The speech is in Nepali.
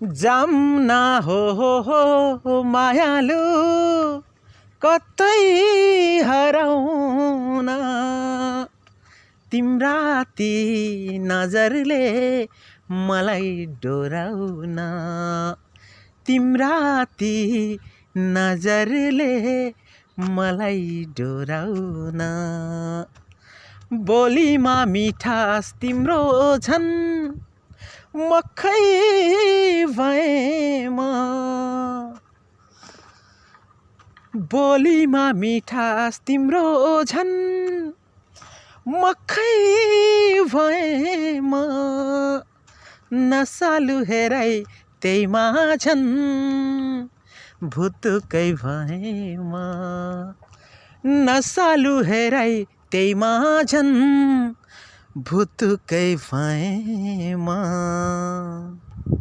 जाम्ना हो मायालु कतै हराउन तिम्रा ती नजरले मलाई डोराउन तिम्रा ती नजरले मलाई डोराउन बोलीमा मिठास तिम्रो झन् मक्खै भएँ म बोलीमा मिठास तिम्रो झन् मक्खै भएँ म नसालु हेराई त्यही माझन् भुतुकै भएँ म नसालु हेराई त्यही माझन् भुतुकै भएँ म